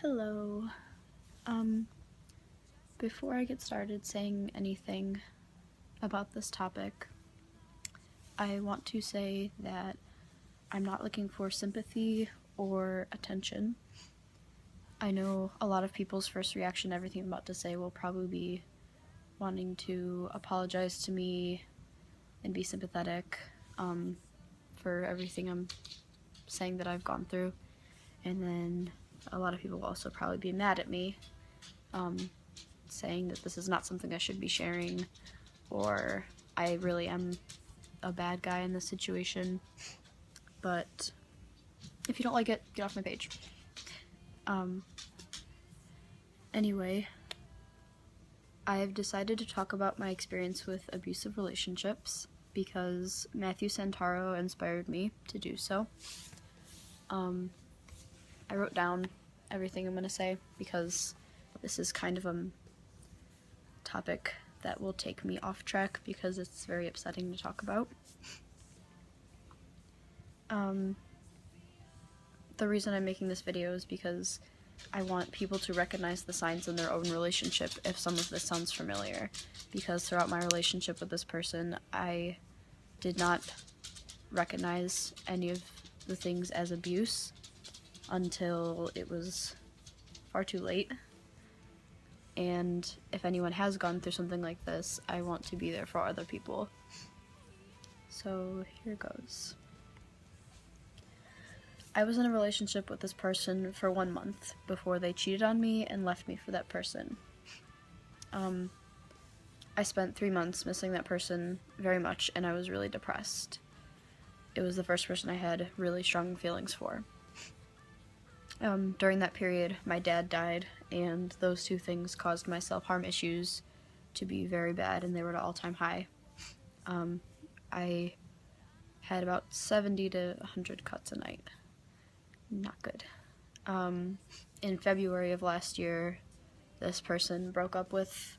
Hello. Um, Before I get started saying anything about this topic, I want to say that I'm not looking for sympathy or attention. I know a lot of people's first reaction to everything I'm about to say will probably be wanting to apologize to me and be sympathetic for everything I'm saying that I've gone through. And then a lot of people will also probably be mad at me, saying that this is not something I should be sharing, or I really am a bad guy in this situation. But if you don't like it, get off my page. Anyway, I've decided to talk about my experience with abusive relationships because Matthew Santaro inspired me to do so. I wrote down everything I'm going to say because this is kind of a topic that will take me off track because it's very upsetting to talk about. The reason I'm making this video is because I want people to recognize the signs in their own relationship if some of this sounds familiar, because throughout my relationship with this person, I did not recognize any of the things as abuse until it was far too late. And if anyone has gone through something like this, I want to be there for other people. So here goes. I was in a relationship with this person for 1 month before they cheated on me and left me for that person. I spent 3 months missing that person very much, and I was really depressed. It was the first person I had really strong feelings for. During that period, my dad died, and those two things caused my self-harm issues to be very bad, and they were at an all-time high. I had about 70 to 100 cuts a night. Not good. In February of last year, this person broke up with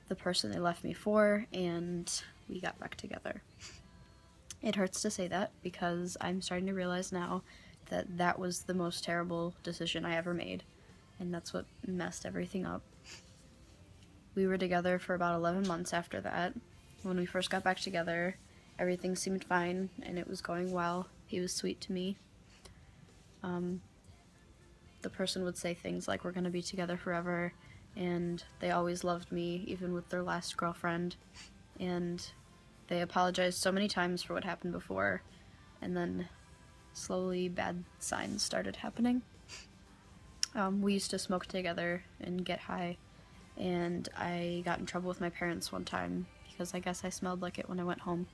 the person they left me for, and we got back together. It hurts to say that because I'm starting to realize now that that was the most terrible decision I ever made, and that's what messed everything up. We were together for about 11 months after that. When we first got back together, everything seemed fine, and it was going well. He was sweet to me. The person would say things like, we're gonna be together forever, and they always loved me, even with their last girlfriend, and they apologized so many times for what happened before, and then slowly bad signs started happening. We used to smoke together and get high, and I got in trouble with my parents one time because I guess I smelled like it when I went home.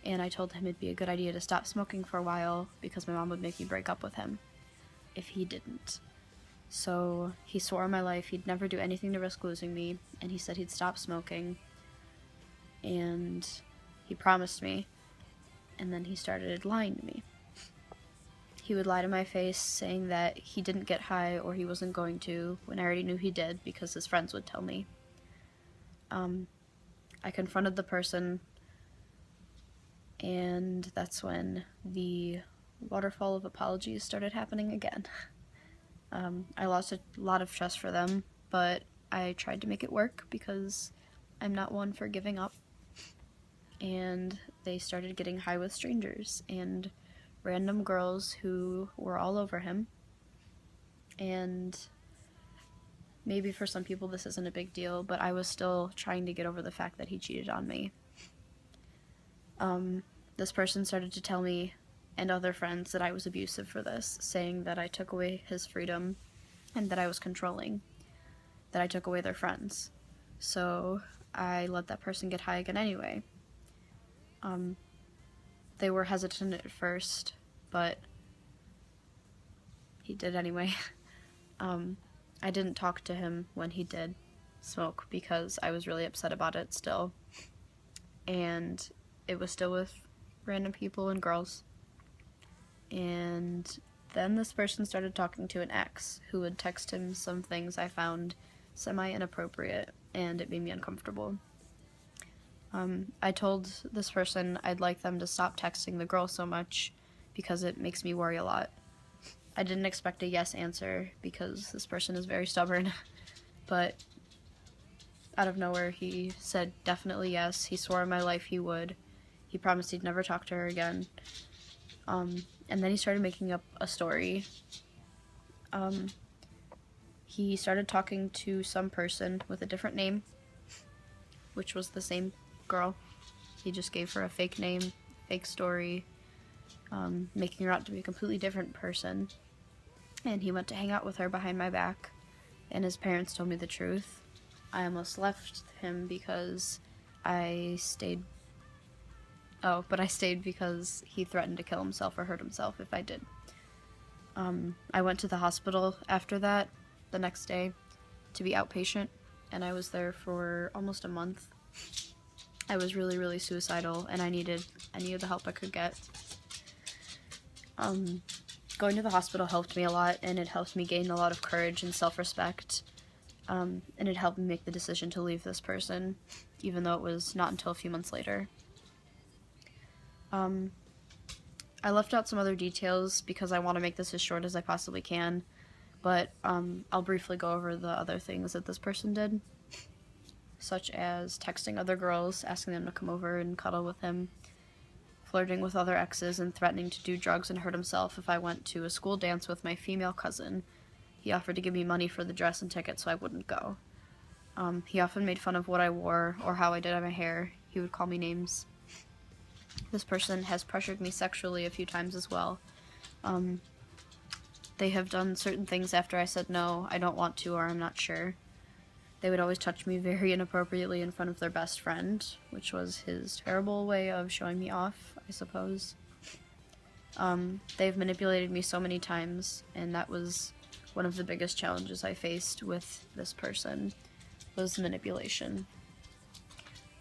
And I told him it'd be a good idea to stop smoking for a while because my mom would make me break up with him if he didn't. So he swore on my life he'd never do anything to risk losing me, and he said he'd stop smoking, and he promised me, and then he started lying to me. He would lie to my face saying that he didn't get high or he wasn't going to, when I already knew he did because his friends would tell me. I confronted the person, and that's when the waterfall of apologies started happening again. I lost a lot of trust for them, but I tried to make it work because I'm not one for giving up. And they started getting high with strangers and random girls who were all over him. And maybe for some people this isn't a big deal, but I was still trying to get over the fact that he cheated on me. This person started to tell me and other friends that I was abusive for this, saying that I took away his freedom and that I was controlling, that I took away their friends. So I let that person get high again anyway. They were hesitant at first, but he did anyway. I didn't talk to him when he did smoke because I was really upset about it still. And it was still with random people and girls. And then this person started talking to an ex who would text him some things I found semi-inappropriate, and it made me uncomfortable. I told this person I'd like them to stop texting the girl so much because it makes me worry a lot. I didn't expect a yes answer because this person is very stubborn, but out of nowhere he said definitely yes. He swore on my life he would. He promised he'd never talk to her again. And then he started making up a story. He started talking to some person with a different name, which was the same girl. He just gave her a fake name, fake story, making her out to be a completely different person. And he went to hang out with her behind my back, and his parents told me the truth. I almost left him because I stayed. Oh, but I stayed because he threatened to kill himself or hurt himself if I did. I went to the hospital after that, the next day, to be outpatient, and I was there for almost a month. I was really, really suicidal, and I needed any of the help I could get. Going to the hospital helped me a lot, and it helped me gain a lot of courage and self-respect, and it helped me make the decision to leave this person, even though it was not until a few months later. I left out some other details because I want to make this as short as I possibly can, but I'll briefly go over the other things that this person did, such as texting other girls, asking them to come over and cuddle with him, flirting with other exes, and threatening to do drugs and hurt himself if I went to a school dance with my female cousin. He offered to give me money for the dress and ticket so I wouldn't go. He often made fun of what I wore or how I did my hair. He would call me names. This person has pressured me sexually a few times as well. They have done certain things after I said no, I don't want to, or I'm not sure. They would always touch me very inappropriately in front of their best friend, which was his terrible way of showing me off, I suppose. They've manipulated me so many times, and that was one of the biggest challenges I faced with this person, was manipulation.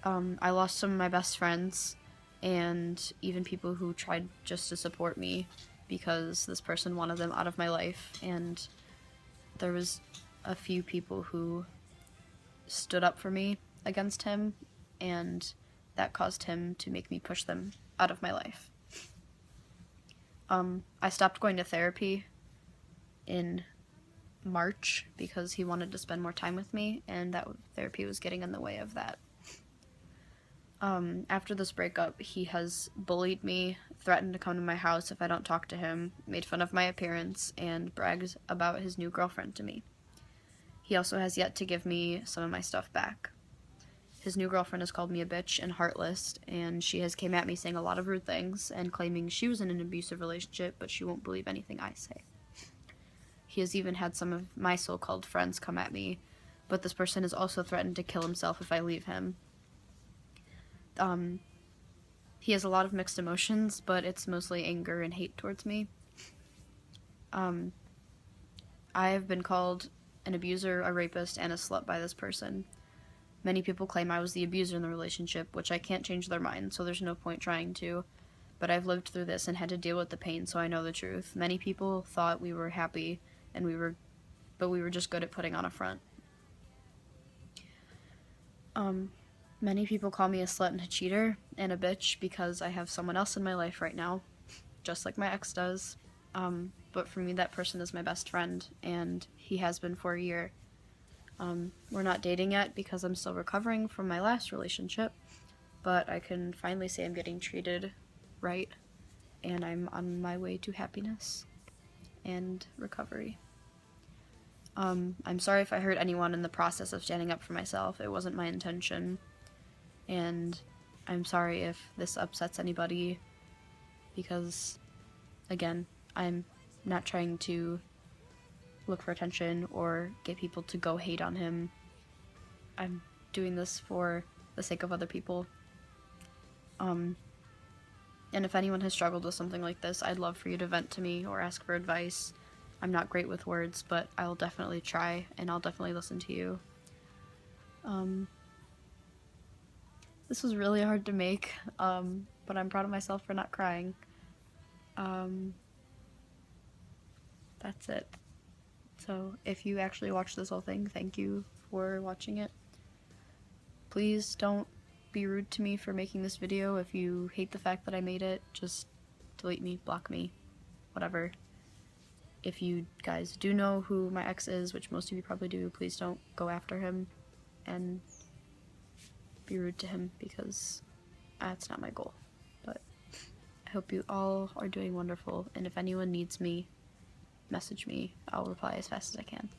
I lost some of my best friends, and even people who tried just to support me because this person wanted them out of my life, and there was a few people who stood up for me against him, and that caused him to make me push them out of my life. I stopped going to therapy in March because he wanted to spend more time with me, and that therapy was getting in the way of that. After this breakup, he has bullied me, threatened to come to my house if I don't talk to him, made fun of my appearance, and bragged about his new girlfriend to me. He also has yet to give me some of my stuff back. His new girlfriend has called me a bitch and heartless, and she has came at me saying a lot of rude things and claiming she was in an abusive relationship, but she won't believe anything I say. He has even had some of my so-called friends come at me, but this person has also threatened to kill himself if I leave him. He has a lot of mixed emotions, but it's mostly anger and hate towards me. I have been called an abuser, a rapist, and a slut by this person. Many people claim I was the abuser in the relationship, which I can't change their mind, so there's no point trying to. But I've lived through this and had to deal with the pain, so I know the truth. Many people thought we were happy, but we were just good at putting on a front. Many people call me a slut and a cheater and a bitch because I have someone else in my life right now, just like my ex does. But for me, that person is my best friend, and he has been for a year. We're not dating yet because I'm still recovering from my last relationship, but I can finally say I'm getting treated right, and I'm on my way to happiness and recovery. I'm sorry if I hurt anyone in the process of standing up for myself. It wasn't my intention, and I'm sorry if this upsets anybody because, again, I'm not trying to look for attention or get people to go hate on him. I'm doing this for the sake of other people. And if anyone has struggled with something like this, I'd love for you to vent to me or ask for advice. I'm not great with words, but I'll definitely try, and I'll definitely listen to you. This was really hard to make, but I'm proud of myself for not crying. That's it. So if you actually watched this whole thing, thank you for watching it. Please don't be rude to me for making this video. If you hate the fact that I made it, just delete me, block me, whatever. if you guys do know who my ex is, which most of you probably do, please don't go after him and be rude to him, because that's not my goal. But I hope you all are doing wonderful, and if anyone needs me, message me. I'll reply as fast as I can.